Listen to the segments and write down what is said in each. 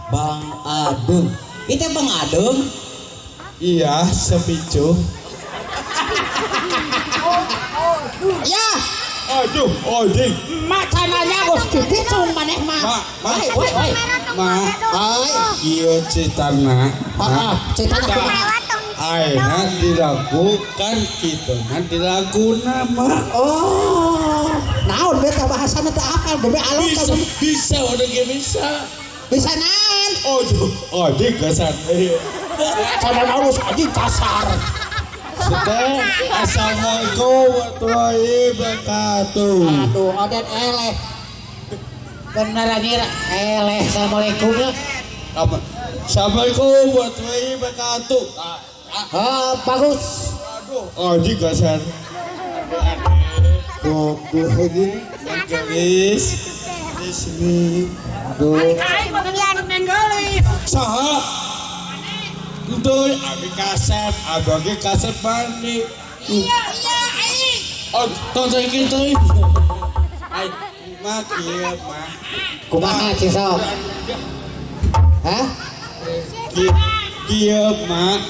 Bang Adeng. Itu Bang Adeng. Iya, sepicu. Ya. Aduh, ojek. Macananya bos titik cuma maneh mah. Woi. Kieu citana. Ceritanya kumaha? Ayeuna dilakukan kitu dilaguna mah. Oh, naon beta bahasana teh akal demi alon ka. Bisa udah ge bisa. Bisa naon? Ojek gasan. Cara naon aja kasar. Sudah, assalamualaikum warahmatullahi wabarakatuh. Aduh, Oden eleh. Beneran ngira eleh. Assalamualaikum ya. Assalamualaikum warahmatullahi wabarakatuh. Bagus. Ojek gasan. Tuh lagi yang gelis di sini. Aduh. Saha? Entuy abi kaset mandi. Iya aing. Oh, tonton kitu. Ai, mah kieu mah. Kumaha cing sok? Hah? Kieu mah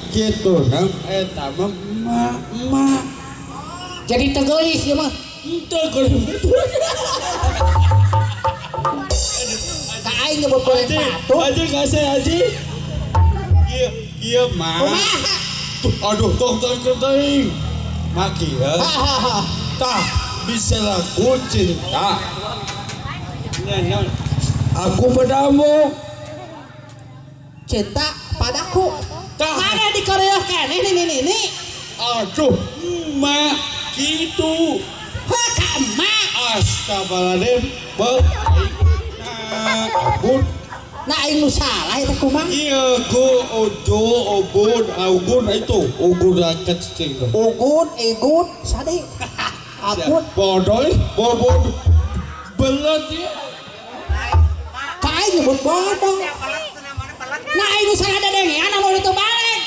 kitu nam eta mah. Jadi tegelis ya mah. Teu kudu. Ka aing nyebut goreng batu. Aji kasih aji. Kieu mah. Aduh, tong teuing. Mah kieu. Tah bisa laku cinta. Nah. Aku padamu. Cinta padaku. Tah. Mana di Korea keneh nih. Aduh, emak gitu. Ha ka emak. Astagfirullahaladzim. Ampun. Nah aing nu salah eta kumaha? Iya, ku ugun itu ugun kecil. Ugun, sadi. Ampun. Bodoh, belet ya. Ka aing nyebut bodoh. Nah aing nu salah dadengean anu itu balik.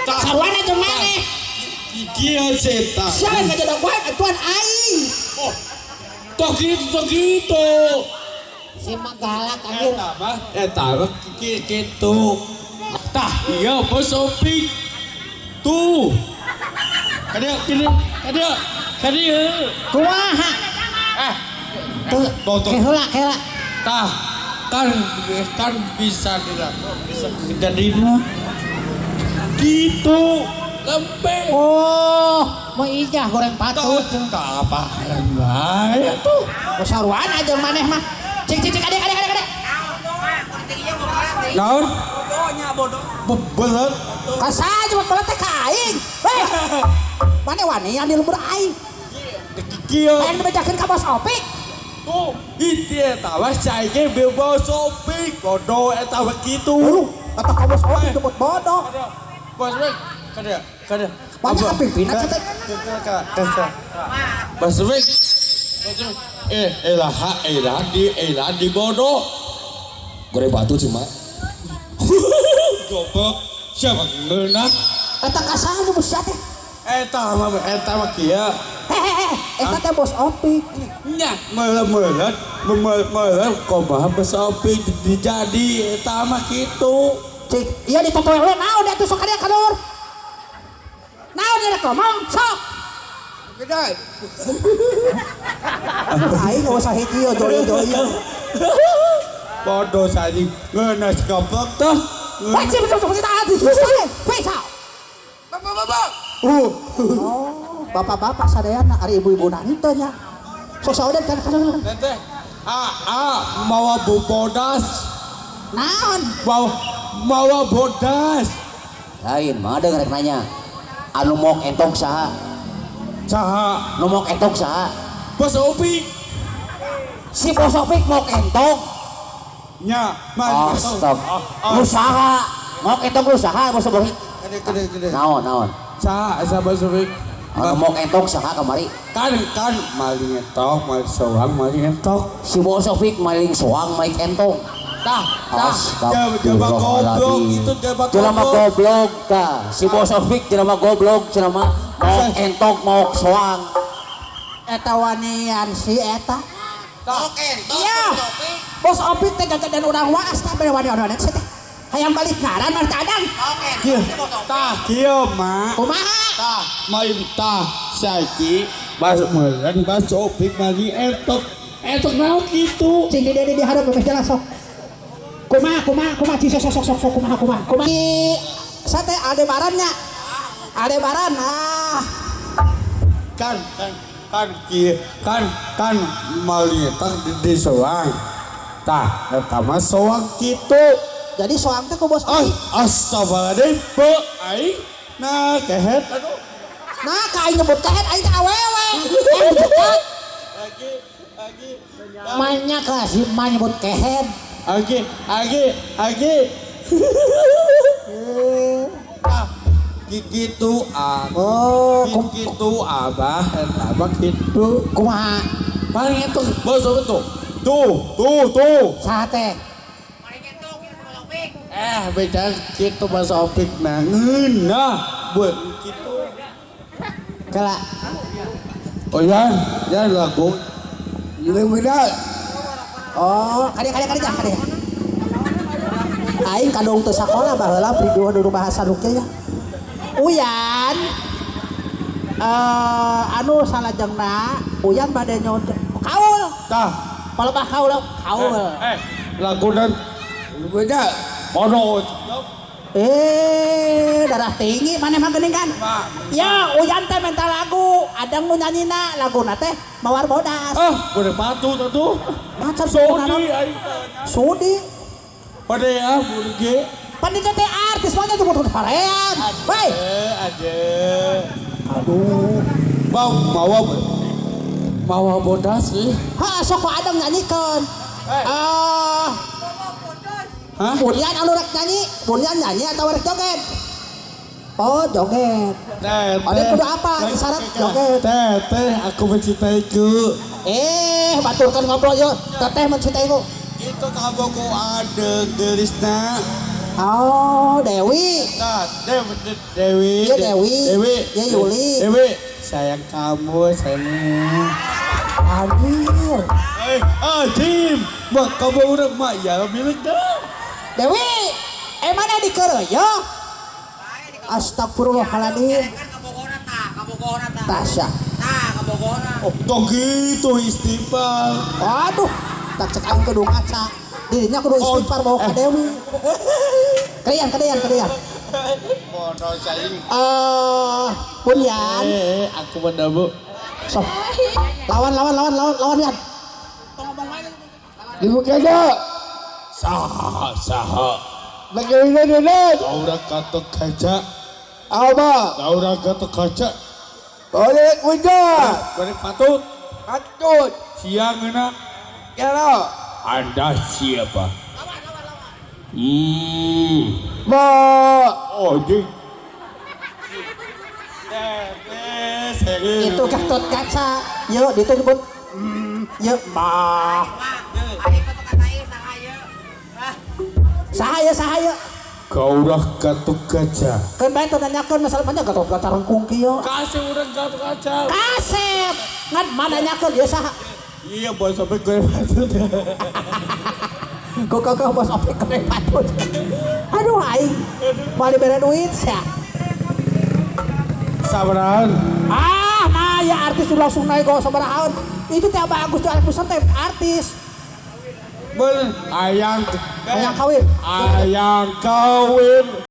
Sarwana jeung maneh. Kieu cetak. Siapa ngajak gue atuan aing. Oh, toh gitu. Si magalak anjir. Eta mah kitu. Tah, iya bos Opik. Tuh. Kadia. Kumaha? Tuh, heula. Tah, kan bisa dilakukan, bisa kejadian. Gitu. Lempe. Oh, mau ijah goreng patut. Tak apa yang lain tuh. Sarwana jeung maneh mah. Cik adek. Naon? Belet. Kasah cuma belet teh ka aing. Heh. Mane wani yang di lembur aing. Kieu. Aing dibejakeun ka bos Opik. Tuh, itu eta mah cai ge bebas Opik. Bodoh eta mah kitu. Atau ka bos Opik disebut bodoh. Bos Opik, kada. Mana ka pimpinan teh? Bos Opik. Elah di bodoh. Goreng batu sih mak. Goblok. Siapa ngeunah? Eta kasah nu bos teh. Eta mah kieu. Eta teh bos Opik. Nya, melet kumaha bos Opik dijadi eta mah kitu. Cik, ieu ditotoel we naon atuh sok aya kalur. Naon dia ngomong sok. Gede. Aing geus usah hiji joyo. Bodoh sadi ngeunas goblok teh. Wajib betul kita habis selesai. Pisau. Bapak. Oh, bapak-bapak sadayana ari ibu-ibu teh nya. Sok saoden kan. Teh. Mawa bodas. Naon? Mawa bodas. Lain mah ada ngarek nanya. Anu mok entong saha? Saha? Nu mok entong saha? Bos Opik. Si bos Opik mok entong. Nya, man. Astaga. Usaha. Mok entong usaha bos Opik. Gede. Naon. Saha bos Opik? Anu mok entong saha kamari? Kan maling entok, maling soang, maling entok. Si bos Opik maling soang maling entong. Tah. Astagfirullahaladzim. Goblok itu jebak Jelema goblok tah. Si bos Opik jelema goblok, jelema mau entok mau soang. Eta wanian si eta. Iya. Bos Opik teh gagadan urang waas tah bener wadah teh. Hayang balik ngaran mah kadang. Kieu. Tah kieu mah. Kumaha? Tah mai tah saiki bas meureun bas Opik magi entok. Entok naon kitu. Cing di hareup geus jelas sok. Kumaha ci sok kumaha. Di sate Aldebarannya. Aldebaran kan malietak di soang. Tah eta mah soang kitu. Jadi soang teh ku bos. Ay, astagfirullahaladzim, pe, aing, nah kehet, aduh. Nah, ka aing nyebut kahet aing teh awewe. Lagi, Mainnya ka si mah nyebut kehet. lagi. Ah, gitu, gitu, abah, abah gitu. Kumaha? Paling itu, betul. Tuh. Sate. Beda gitu Mas Opik nangeun nah buat gitu. Kala. Oh ya lagu. Ini beda. Oh, kade. Aing kadung teu sakola baheula dulu bahasa Rukia ya. Uyan. Anu salajengna Uyan bade nyon kaul. Tah, Palebah kaul. lagu dan beda. Kono. Darah tinggi mana mah geuning kan? Ya, Uyan teh minta lagu, adang nu nyanyina laguna teh Mawar Bodas. Boleh patut atuh. Macam Sodi aing. Sudi. Pada ya, boleh ge. Pandita teh artis mah nya jemput parean. Woi. Ada. Aduh. Bang, mawa bodas sih. Sok ku adang nyanyikeun. Hah? Bulian anu rek nyanyi, Bulian nyanyi atau rek joget? Oh, joget. Ada kudu apa? Syarat joget. Teh, aku mencintaiku. Baturkan ngobrol yuk. Teteh mencintaiku. Itu kabogo ada gelisna. Oh, Dewi. Nah, Dewi. Iya Dewi. Ya Yuli. Dewi. Sayang kamu, sayang. Anjir. Tim. Mak kamu udah mak ya milik dah. Dewi. Mana di Keroyo? Astagfirullahaladzim. Tasya. Oh, kok gitu istighfar. Aduh, tak cek aing kudu ngaca. Dirinya kudu istighfar bawa ke Dewi. Kalian. Bodoh sayang. Bunyan. Aku mendabu. So. Lawan Yan. Dibuka aja. Saha. Bagaimana dia? Aura kata kaca. Apa? Aura kata kaca. Boleh wujud. Boleh patut. Siang enak. Ya. Anda siapa? Oh, jing. Itu Gatot Kaca. Yuk dituntut. Yuk mah. Sahaya. Kaulah Gatot Kaca. Kan bae teu nanyakeun masalah panjang Gatot Kaca rengkung kieu. Kasih urang Gatot Kaca. Kasep. Ngan mana nanyakeun ieu saha? Iya, bos sampai gue patut. Kok bos opek kene patut. Aduh aing. Bali bere duit sia. Sabaran. Mah ya artis udah langsung naik kok sabaraha. Itu teh bagus tuh artis teh artis. Boleh. Ayang Ayang kawin. Ayang kawin.